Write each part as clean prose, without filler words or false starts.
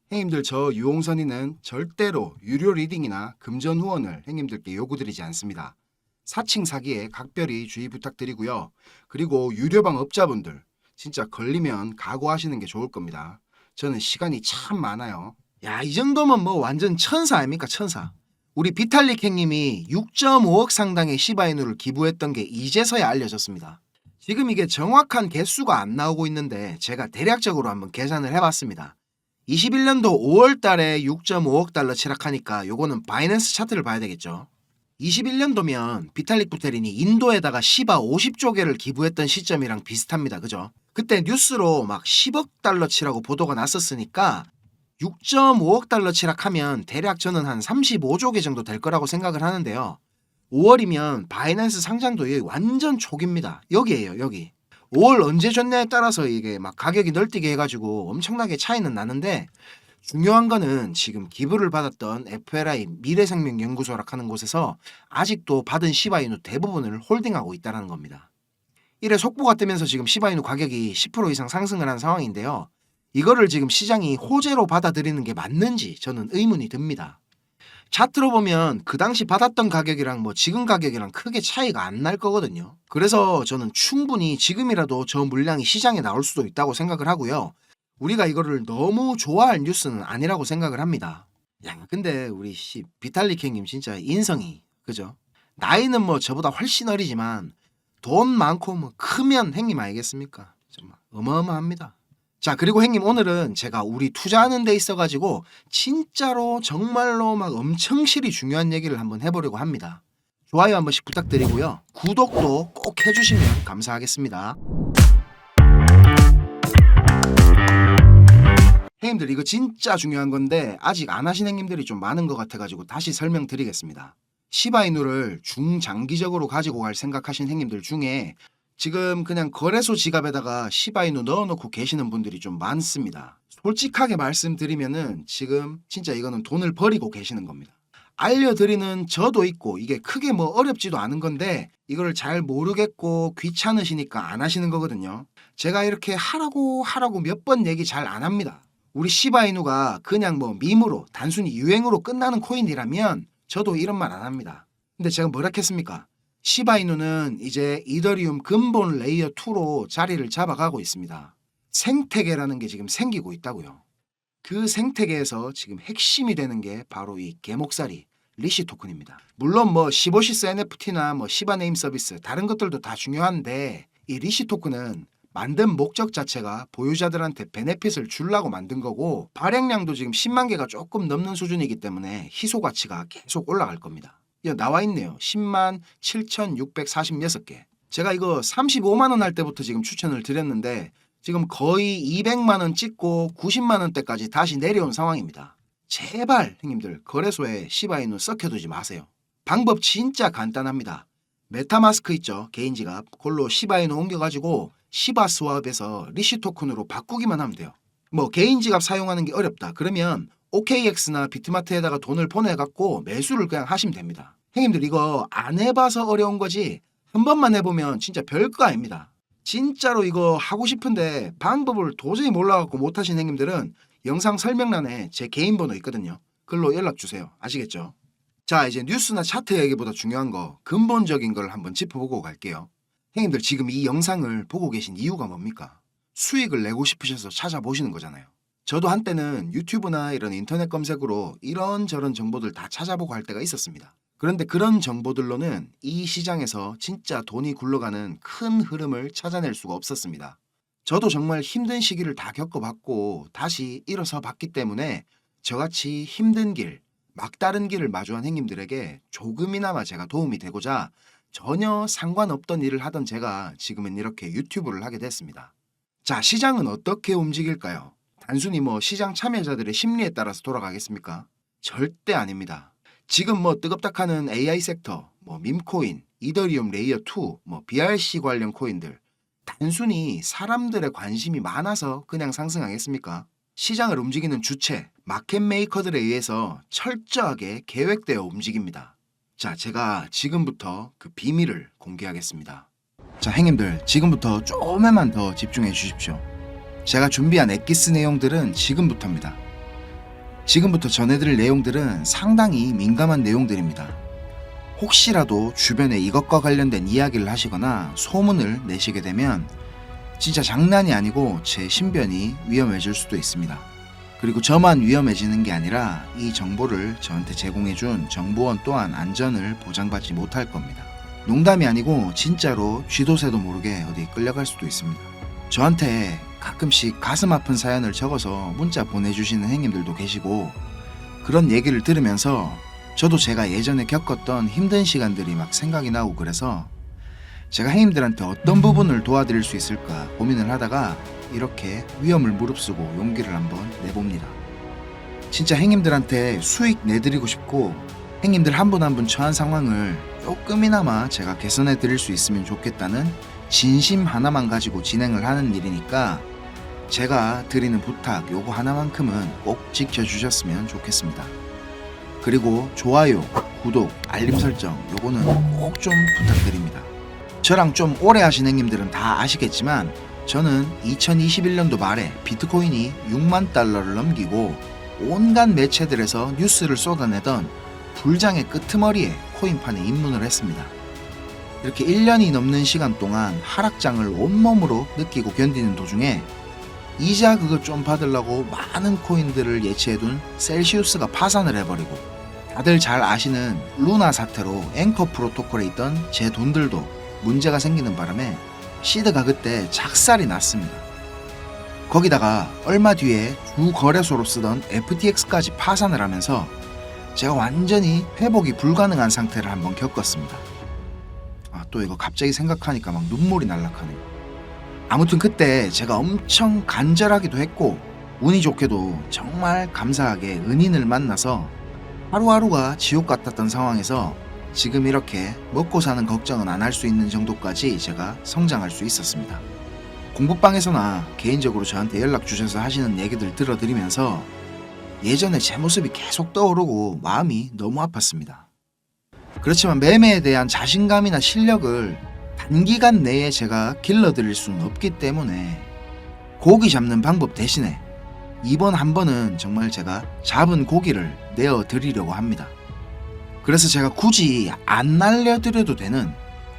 형님들, 저 유홍선이는 절대로 유료 리딩이나 금전 후원을 형님들께 요구드리지 않습니다. 사칭 사기에 각별히 주의 부탁드리고요. 그리고 유료방 업자분들 진짜 걸리면 각오하시는 게 좋을 겁니다. 저는 시간이 참 많아요. 야, 이 정도면 뭐 완전 천사 아닙니까, 천사. 우리 비탈릭 형님이 6.5억 상당의 시바이누를 기부했던 게 이제서야 알려졌습니다. 지금 이게 정확한 개수가 안 나오고 있는데 제가 대략적으로 한번 계산을 해봤습니다. 21년도 5월 달에 6.5억 달러 추락하니까 요거는 바이낸스 차트를 봐야 되겠죠. 21년도면 비탈릭 부테린이 인도에다가 시바 50조 개를 기부했던 시점이랑 비슷합니다. 그죠? 그때 뉴스로 막 10억 달러치라고 보도가 났었으니까 6.5억 달러 추락하면 대략 저는 한 35조 개 정도 될 거라고 생각을 하는데요. 5월이면 바이낸스 상장도 여기 완전 초기입니다. 여기에요, 여기. 5월 언제 줬냐에 따라서 이게 막 가격이 널뛰게 해가지고 엄청나게 차이는 나는데, 중요한 거는 지금 기부를 받았던 FLI 미래생명연구소라고 하는 곳에서 아직도 받은 시바이누 대부분을 홀딩하고 있다는 겁니다. 이래 속보가 뜨면서 지금 시바이누 가격이 10% 이상 상승을 한 상황인데요. 이거를 지금 시장이 호재로 받아들이는 게 맞는지 저는 의문이 듭니다. 차트로 보면 그 당시 받았던 가격이랑 뭐 지금 가격이랑 크게 차이가 안 날 거거든요. 그래서 저는 충분히 지금이라도 저 물량이 시장에 나올 수도 있다고 생각을 하고요. 우리가 이거를 너무 좋아할 뉴스는 아니라고 생각을 합니다. 야, 근데 우리 비탈릭 형님 진짜 인성이, 그죠? 나이는 뭐 저보다 훨씬 어리지만 돈 많고 뭐 크면 형님 아니겠습니까? 정말 어마어마합니다. 자, 그리고 형님, 오늘은 제가 우리 투자하는 데 있어가지고 진짜로 정말로 막 엄청 실이 중요한 얘기를 한번 해보려고 합니다. 좋아요 한 번씩 부탁드리고요. 구독도 꼭 해주시면 감사하겠습니다. 형님들, 이거 진짜 중요한 건데 아직 안 하신 형님들이 좀 많은 것 같아가지고 다시 설명드리겠습니다. 시바이누를 중장기적으로 가지고 갈 생각하신 형님들 중에 지금 그냥 거래소 지갑에다가 시바이누 넣어놓고 계시는 분들이 좀 많습니다. 솔직하게 말씀드리면은 지금 진짜 이거는 돈을 버리고 계시는 겁니다. 알려드리는 저도 있고 이게 크게 뭐 어렵지도 않은 건데 이걸 잘 모르겠고 귀찮으시니까 안 하시는 거거든요. 제가 이렇게 하라고 몇 번 얘기 잘 안 합니다. 우리 시바이누가 그냥 뭐 밈으로 단순히 유행으로 끝나는 코인이라면 저도 이런 말 안 합니다. 근데 제가 뭐라 했습니까? 시바이누는 이제 이더리움 근본 레이어 2로 자리를 잡아가고 있습니다. 생태계라는 게 지금 생기고 있다고요. 그 생태계에서 지금 핵심이 되는 게 바로 이 개목살이 리시 토큰입니다. 물론 뭐 15시스 NFT나 뭐 시바네임 서비스 다른 것들도 다 중요한데 이 리시 토큰은 만든 목적 자체가 보유자들한테 베네핏을 주려고 만든 거고 발행량도 지금 10만 개가 조금 넘는 수준이기 때문에 희소 가치가 계속 올라갈 겁니다. 나와 있네요. 10만 7,646개. 제가 이거 35만 원 할 때부터 지금 추천을 드렸는데 지금 거의 200만 원 찍고 90만 원대까지 다시 내려온 상황입니다. 제발 형님들 거래소에 시바이누 썩혀두지 마세요. 방법 진짜 간단합니다. 메타마스크 있죠? 개인 지갑. 그걸로 시바이누 옮겨가지고 시바 스왑에서 리시 토큰으로 바꾸기만 하면 돼요. 뭐 개인 지갑 사용하는 게 어렵다. 그러면 OKX나 비트마트에다가 돈을 보내갖고 매수를 그냥 하시면 됩니다. 형님들 이거 안 해봐서 어려운 거지 한 번만 해보면 진짜 별거 아닙니다. 진짜로 이거 하고 싶은데 방법을 도저히 몰라갖고 못하신 형님들은 영상 설명란에 제 개인 번호 있거든요. 그걸로 연락주세요. 아시겠죠? 자, 이제 뉴스나 차트 얘기보다 중요한 거 근본적인 걸 한번 짚어보고 갈게요. 형님들 지금 이 영상을 보고 계신 이유가 뭡니까? 수익을 내고 싶으셔서 찾아보시는 거잖아요. 저도 한때는 유튜브나 이런 인터넷 검색으로 이런저런 정보들 다 찾아보고 할 때가 있었습니다. 그런데 그런 정보들로는 이 시장에서 진짜 돈이 굴러가는 큰 흐름을 찾아낼 수가 없었습니다. 저도 정말 힘든 시기를 다 겪어봤고 다시 일어서 봤기 때문에 저같이 힘든 길, 막다른 길을 마주한 형님들에게 조금이나마 제가 도움이 되고자 전혀 상관없던 일을 하던 제가 지금은 이렇게 유튜브를 하게 됐습니다. 자, 시장은 어떻게 움직일까요? 단순히 뭐 시장 참여자들의 심리에 따라서 돌아가겠습니까? 절대 아닙니다. 지금 뭐 뜨겁다하는 AI 섹터, 뭐 밈코인, 이더리움 레이어 2, 뭐 BRC 관련 코인들 단순히 사람들의 관심이 많아서 그냥 상승하겠습니까? 시장을 움직이는 주체, 마켓 메이커들에 의해서 철저하게 계획되어 움직입니다. 자, 제가 지금부터 그 비밀을 공개하겠습니다. 자, 형님들 지금부터 조금만 더 집중해 주십시오. 제가 준비한 엑기스 내용들은 지금부터입니다. 지금부터 전해드릴 내용들은 상당히 민감한 내용들입니다. 혹시라도 주변에 이것과 관련된 이야기를 하시거나 소문을 내시게 되면 진짜 장난이 아니고 제 신변이 위험해질 수도 있습니다. 그리고 저만 위험해지는 게 아니라 이 정보를 저한테 제공해준 정보원 또한 안전을 보장받지 못할 겁니다. 농담이 아니고 진짜로 쥐도 새도 모르게 어디 끌려갈 수도 있습니다. 저한테 가끔씩 가슴 아픈 사연을 적어서 문자 보내주시는 행님들도 계시고, 그런 얘기를 들으면서 저도 제가 예전에 겪었던 힘든 시간들이 막 생각이 나고, 그래서 제가 행님들한테 어떤 부분을 도와드릴 수 있을까 고민을 하다가 이렇게 위험을 무릅쓰고 용기를 한번 내봅니다. 진짜 행님들한테 수익 내드리고 싶고, 행님들 한 분 한 분 처한 상황을 조금이나마 제가 개선해 드릴 수 있으면 좋겠다는 진심 하나만 가지고 진행을 하는 일이니까 제가 드리는 부탁 요거 하나만큼은 꼭 지켜주셨으면 좋겠습니다. 그리고 좋아요, 구독, 알림 설정 요거는 꼭 좀 부탁드립니다. 저랑 좀 오래 하신 행님들은 다 아시겠지만 저는 2021년도 말에 비트코인이 6만 달러를 넘기고 온갖 매체들에서 뉴스를 쏟아내던 불장의 끄트머리에 코인판에 입문을 했습니다. 이렇게 1년이 넘는 시간 동안 하락장을 온몸으로 느끼고 견디는 도중에 이자 그거 좀 받으려고 많은 코인들을 예치해둔 셀시우스가 파산을 해버리고, 다들 잘 아시는 루나 사태로 앵커 프로토콜에 있던 제 돈들도 문제가 생기는 바람에 시드가 그때 작살이 났습니다. 거기다가 얼마 뒤에 주 거래소로 쓰던 FTX까지 파산을 하면서 제가 완전히 회복이 불가능한 상태를 한번 겪었습니다. 또 이거 갑자기 생각하니까 막 눈물이 날락하네요. 아무튼 그때 제가 엄청 간절하기도 했고 운이 좋게도 정말 감사하게 은인을 만나서 하루하루가 지옥 같았던 상황에서 지금 이렇게 먹고 사는 걱정은 안 할 수 있는 정도까지 제가 성장할 수 있었습니다. 공부방에서나 개인적으로 저한테 연락 주셔서 하시는 얘기들 들어드리면서 예전에 제 모습이 계속 떠오르고 마음이 너무 아팠습니다. 그렇지만 매매에 대한 자신감이나 실력을 단기간 내에 제가 길러드릴 수는 없기 때문에 고기 잡는 방법 대신에 이번 한 번은 정말 제가 잡은 고기를 내어드리려고 합니다. 그래서 제가 굳이 안 날려드려도 되는,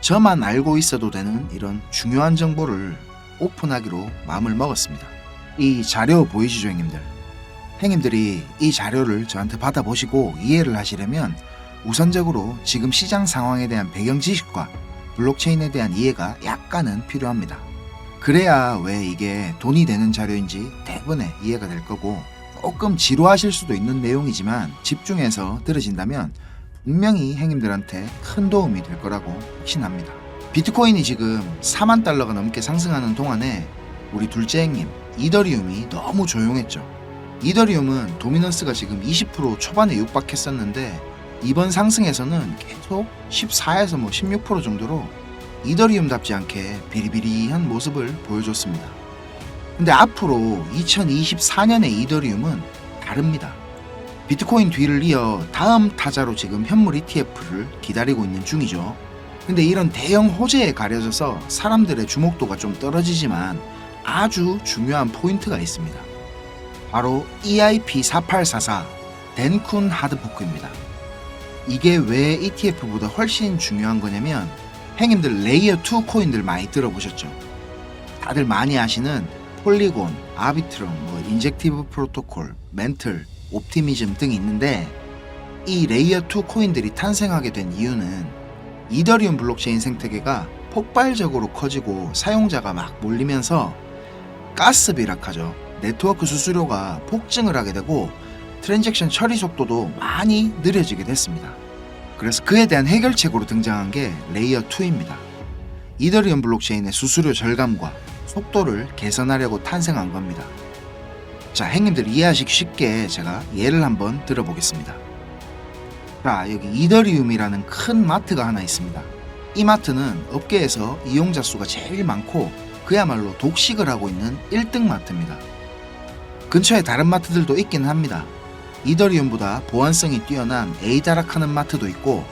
저만 알고 있어도 되는 이런 중요한 정보를 오픈하기로 마음을 먹었습니다. 이 자료 보이시죠, 행님들? 행님들이 이 자료를 저한테 받아보시고 이해를 하시려면 우선적으로 지금 시장 상황에 대한 배경 지식과 블록체인에 대한 이해가 약간은 필요합니다. 그래야 왜 이게 돈이 되는 자료인지 대부분의 이해가 될 거고, 조금 지루하실 수도 있는 내용이지만 집중해서 들으신다면 분명히 행님들한테 큰 도움이 될 거라고 확신합니다. 비트코인이 지금 4만 달러가 넘게 상승하는 동안에 우리 둘째 행님 이더리움이 너무 조용했죠. 이더리움은 도미넌스가 지금 20% 초반에 육박했었는데 이번 상승에서는 계속 14에서 16% 정도로 이더리움답지 않게 비리비리한 모습을 보여줬습니다. 근데 앞으로 2024년의 이더리움은 다릅니다. 비트코인 뒤를 이어 다음 타자로 지금 현물 ETF를 기다리고 있는 중이죠. 근데 이런 대형 호재에 가려져서 사람들의 주목도가 좀 떨어지지만 아주 중요한 포인트가 있습니다. 바로 EIP4844 덴쿤 하드포크입니다. 이게 왜 ETF보다 훨씬 중요한 거냐면, 행님들 레이어 2 코인들 많이 들어보셨죠? 다들 많이 아시는 폴리곤, 아비트럼, 인젝티브 프로토콜, 멘틀, 옵티미즘 등이 있는데, 이 레이어 2 코인들이 탄생하게 된 이유는 이더리움 블록체인 생태계가 폭발적으로 커지고 사용자가 막 몰리면서 가스 비락하죠. 네트워크 수수료가 폭증을 하게 되고 트랜잭션 처리 속도도 많이 느려지게 됐습니다. 그래서 그에 대한 해결책으로 등장한 게 레이어 2입니다. 이더리움 블록체인의 수수료 절감과 속도를 개선하려고 탄생한 겁니다. 자, 행님들 이해하시기 쉽게 제가 예를 한번 들어보겠습니다. 자, 여기 이더리움이라는 큰 마트가 하나 있습니다. 이 마트는 업계에서 이용자 수가 제일 많고 그야말로 독식을 하고 있는 1등 마트입니다. 근처에 다른 마트들도 있기는 합니다. 이더리움보다 보안성이 뛰어난 에이다락하는 마트도 있고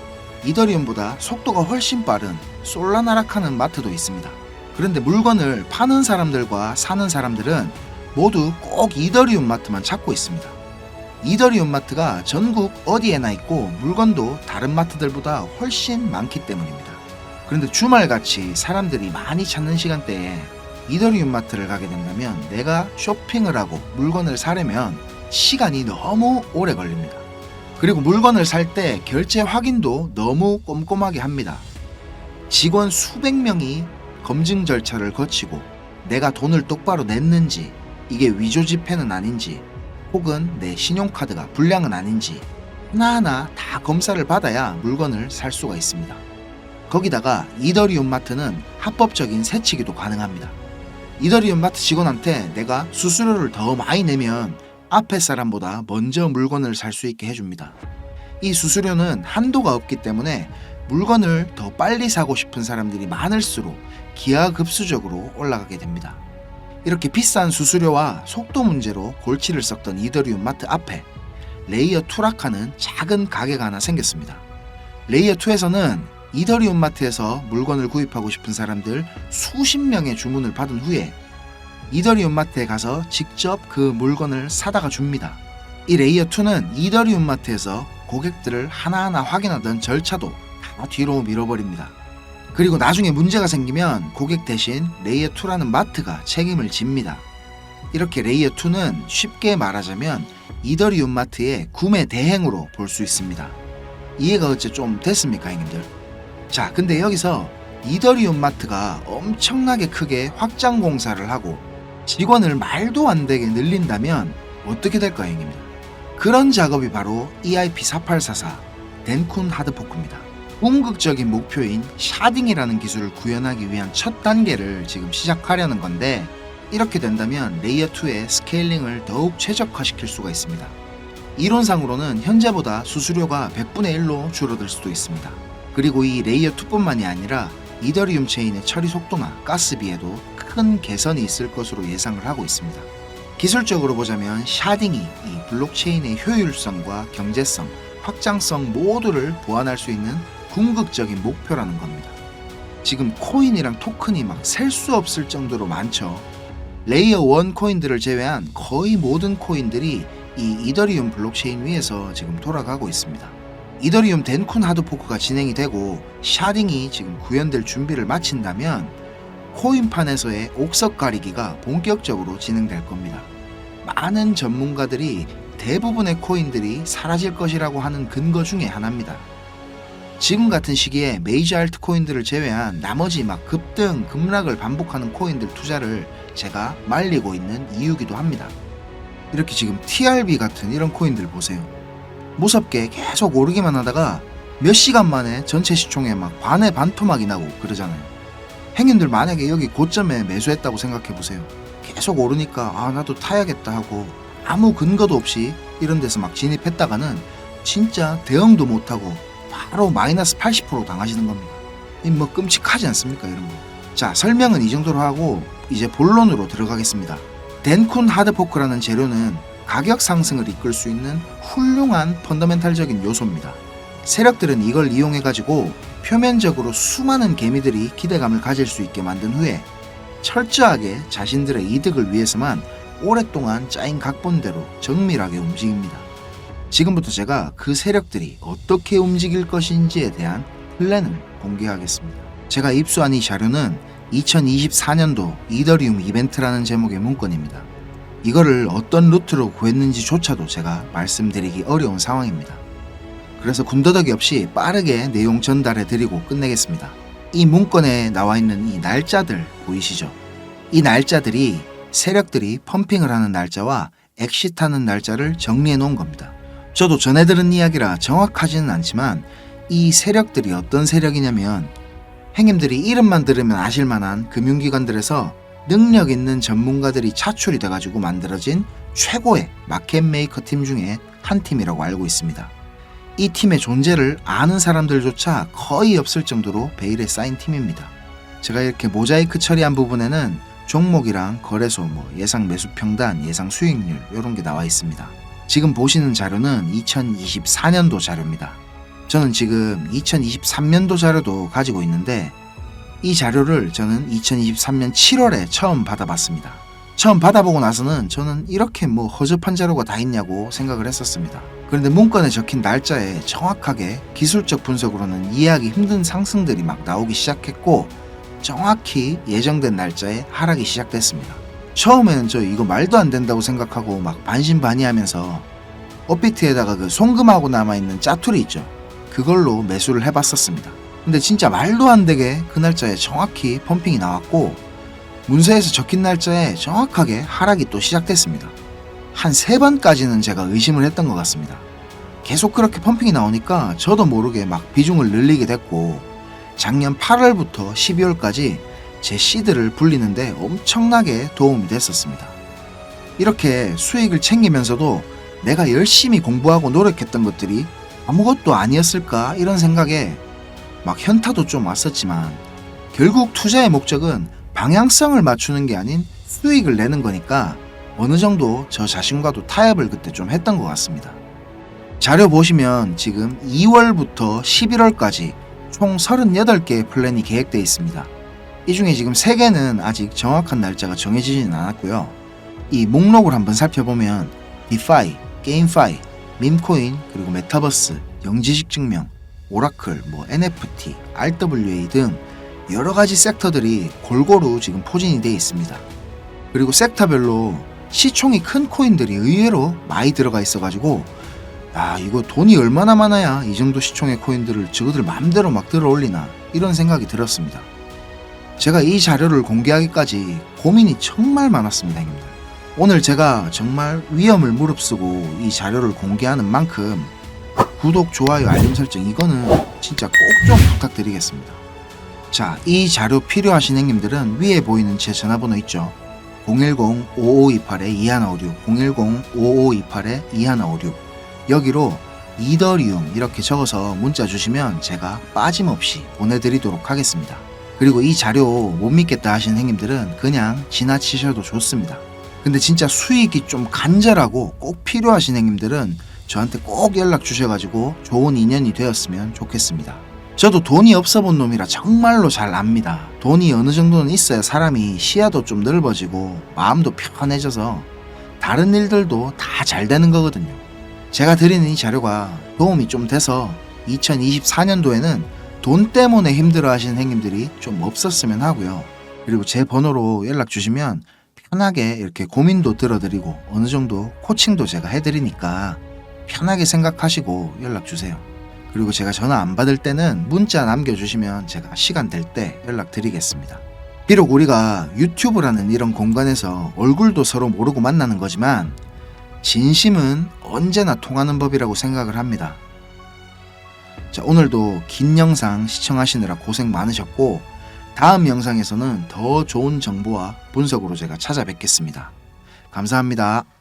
이더리움보다 속도가 훨씬 빠른 솔라나락하는 마트도 있습니다. 그런데 물건을 파는 사람들과 사는 사람들은 모두 꼭 이더리움 마트만 찾고 있습니다. 이더리움 마트가 전국 어디에나 있고 물건도 다른 마트들보다 훨씬 많기 때문입니다. 그런데 주말같이 사람들이 많이 찾는 시간대에 이더리움 마트를 가게 된다면 내가 쇼핑을 하고 물건을 사려면 시간이 너무 오래 걸립니다. 그리고 물건을 살 때 결제 확인도 너무 꼼꼼하게 합니다. 직원 수백 명이 검증 절차를 거치고 내가 돈을 똑바로 냈는지, 이게 위조 지폐는 아닌지, 혹은 내 신용카드가 불량은 아닌지 하나하나 다 검사를 받아야 물건을 살 수가 있습니다. 거기다가 이더리움 마트는 합법적인 세치기도 가능합니다. 이더리움 마트 직원한테 내가 수수료를 더 많이 내면 앞에 사람보다 먼저 물건을 살 수 있게 해줍니다. 이 수수료는 한도가 없기 때문에 물건을 더 빨리 사고 싶은 사람들이 많을수록 기하급수적으로 올라가게 됩니다. 이렇게 비싼 수수료와 속도 문제로 골치를 썩던 이더리움 마트 앞에 레이어 2락하는 작은 가게가 하나 생겼습니다. 레이어 2에서는 이더리움 마트에서 물건을 구입하고 싶은 사람들 수십 명의 주문을 받은 후에 이더리움 마트에 가서 직접 그 물건을 사다가 줍니다. 이 레이어 2는 이더리움 마트에서 고객들을 하나하나 확인하던 절차도 다 뒤로 밀어버립니다. 그리고 나중에 문제가 생기면 고객 대신 레이어 2라는 마트가 책임을 집니다. 이렇게 레이어 2는 쉽게 말하자면 이더리움 마트의 구매 대행으로 볼 수 있습니다. 이해가 어째 좀 됐습니까, 형님들? 자, 근데 여기서 이더리움 마트가 엄청나게 크게 확장 공사를 하고 직원을 말도 안 되게 늘린다면 어떻게 될까요, 형님들? 그런 작업이 바로 EIP4844 덴쿤 하드포크입니다. 궁극적인 목표인 샤딩이라는 기술을 구현하기 위한 첫 단계를 지금 시작하려는 건데, 이렇게 된다면 레이어 2의 스케일링을 더욱 최적화시킬 수가 있습니다. 이론상으로는 현재보다 수수료가 100분의 1로 줄어들 수도 있습니다. 그리고 이 레이어 2뿐만이 아니라 이더리움 체인의 처리 속도나 가스비에도 큰 개선이 있을 것으로 예상을 하고 있습니다. 기술적으로 보자면 샤딩이 이 블록체인의 효율성과 경제성, 확장성 모두를 보완할 수 있는 궁극적인 목표라는 겁니다. 지금 코인이랑 토큰이 막 셀 수 없을 정도로 많죠. 레이어 1 코인들을 제외한 거의 모든 코인들이 이 이더리움 블록체인 위에서 지금 돌아가고 있습니다. 이더리움 덴쿤 하드포크가 진행이 되고 샤딩이 지금 구현될 준비를 마친다면 코인판에서의 옥석 가리기가 본격적으로 진행될 겁니다. 많은 전문가들이 대부분의 코인들이 사라질 것이라고 하는 근거 중에 하나입니다. 지금 같은 시기에 메이저 알트 코인들을 제외한 나머지 막 급등, 급락을 반복하는 코인들 투자를 제가 말리고 있는 이유기도 합니다. 이렇게 지금 TRB 같은 이런 코인들 보세요. 무섭게 계속 오르기만 하다가 몇 시간 만에 전체 시총에 막 반의 반토막이 나고 그러잖아요. 행인들 만약에 여기 고점에 매수했다고 생각해보세요. 계속 오르니까 아 나도 타야겠다 하고 아무 근거도 없이 이런 데서 막 진입했다가는 진짜 대응도 못하고 바로 마이너스 80% 당하시는 겁니다. 뭐 끔찍하지 않습니까, 이런 거. 자, 설명은 이 정도로 하고 이제 본론으로 들어가겠습니다. 덴쿤 하드포크라는 재료는 가격 상승을 이끌 수 있는 훌륭한 펀더멘탈적인 요소입니다. 세력들은 이걸 이용해가지고 표면적으로 수많은 개미들이 기대감을 가질 수 있게 만든 후에 철저하게 자신들의 이득을 위해서만 오랫동안 짜인 각본대로 정밀하게 움직입니다. 지금부터 제가 그 세력들이 어떻게 움직일 것인지에 대한 플랜을 공개하겠습니다. 제가 입수한 이 자료는 2024년도 이더리움 이벤트라는 제목의 문건입니다. 이거를 어떤 루트로 구했는지조차도 제가 말씀드리기 어려운 상황입니다. 그래서 군더더기 없이 빠르게 내용 전달해 드리고 끝내겠습니다. 이 문건에 나와 있는 이 날짜들 보이시죠? 이 날짜들이 세력들이 펌핑을 하는 날짜와 엑시트하는 날짜를 정리해 놓은 겁니다. 저도 전해 들은 이야기라 정확하지는 않지만 이 세력들이 어떤 세력이냐면 행님들이 이름만 들으면 아실만한 금융기관들에서 능력 있는 전문가들이 차출이 돼가지고 만들어진 최고의 마켓 메이커 팀 중에 한 팀이라고 알고 있습니다. 이 팀의 존재를 아는 사람들조차 거의 없을 정도로 베일에 쌓인 팀입니다. 제가 이렇게 모자이크 처리한 부분에는 종목이랑 거래소, 예상 매수 평단, 예상 수익률 이런 게 나와 있습니다. 지금 보시는 자료는 2024년도 자료입니다. 저는 지금 2023년도 자료도 가지고 있는데 이 자료를 저는 2023년 7월에 처음 받아봤습니다. 처음 받아보고 나서는 저는 이렇게 뭐 허접한 자료가 다 있냐고 생각을 했었습니다. 그런데 문건에 적힌 날짜에 정확하게 기술적 분석으로는 이해하기 힘든 상승들이 막 나오기 시작했고 정확히 예정된 날짜에 하락이 시작됐습니다. 처음에는 저 이거 말도 안 된다고 생각하고 막 반신반의하면서 업비트에다가 그 송금하고 남아있는 짜투리 있죠. 그걸로 매수를 해봤었습니다. 근데 진짜 말도 안 되게 그 날짜에 정확히 펌핑이 나왔고 문서에서 적힌 날짜에 정확하게 하락이 또 시작됐습니다. 한 3번까지는 제가 의심을 했던 것 같습니다. 계속 그렇게 펌핑이 나오니까 저도 모르게 막 비중을 늘리게 됐고 작년 8월부터 12월까지 제 시드를 불리는데 엄청나게 도움이 됐었습니다. 이렇게 수익을 챙기면서도 내가 열심히 공부하고 노력했던 것들이 아무것도 아니었을까 이런 생각에 막 현타도 좀 왔었지만 결국 투자의 목적은 방향성을 맞추는 게 아닌 수익을 내는 거니까 어느 정도 저 자신과도 타협을 그때 좀 했던 것 같습니다. 자료 보시면 지금 2월부터 11월까지 총 38개의 플랜이 계획되어 있습니다. 이 중에 지금 3개는 아직 정확한 날짜가 정해지지는 않았고요. 이 목록을 한번 살펴보면 디파이, 게임파이, 밈코인, 그리고 메타버스, 영지식 증명, 오라클, NFT, RWA 등 여러가지 섹터들이 골고루 지금 포진이 되어 있습니다. 그리고 섹터별로 시총이 큰 코인들이 의외로 많이 들어가 있어가지고 이거 돈이 얼마나 많아야 이 정도 시총의 코인들을 저거들 마음대로 막 들어 올리나 이런 생각이 들었습니다. 제가 이 자료를 공개하기까지 고민이 정말 많았습니다, 형님들. 오늘 제가 정말 위험을 무릅쓰고 이 자료를 공개하는 만큼 구독, 좋아요, 알림 설정 이거는 진짜 꼭 좀 부탁드리겠습니다. 자, 이 자료 필요하신 형님들은 위에 보이는 제 전화번호 있죠. 010-5528-2156 010-5528-2156 여기로 이더리움 이렇게 적어서 문자 주시면 제가 빠짐없이 보내드리도록 하겠습니다. 그리고 이 자료 못 믿겠다 하시는 형님들은 그냥 지나치셔도 좋습니다. 근데 진짜 수익이 좀 간절하고 꼭 필요하신 형님들은 저한테 꼭 연락 주셔가지고 좋은 인연이 되었으면 좋겠습니다. 저도 돈이 없어 본 놈이라 정말로 잘 압니다. 돈이 어느 정도는 있어야 사람이 시야도 좀 넓어지고 마음도 편해져서 다른 일들도 다 잘 되는 거거든요. 제가 드리는 이 자료가 도움이 좀 돼서 2024년도에는 돈 때문에 힘들어 하시는 형님들이 좀 없었으면 하고요. 그리고 제 번호로 연락 주시면 편하게 이렇게 고민도 들어드리고 어느 정도 코칭도 제가 해드리니까 편하게 생각하시고 연락 주세요. 그리고 제가 전화 안 받을 때는 문자 남겨주시면 제가 시간 될 때 연락드리겠습니다. 비록 우리가 유튜브라는 이런 공간에서 얼굴도 서로 모르고 만나는 거지만 진심은 언제나 통하는 법이라고 생각을 합니다. 자, 오늘도 긴 영상 시청하시느라 고생 많으셨고 다음 영상에서는 더 좋은 정보와 분석으로 제가 찾아뵙겠습니다. 감사합니다.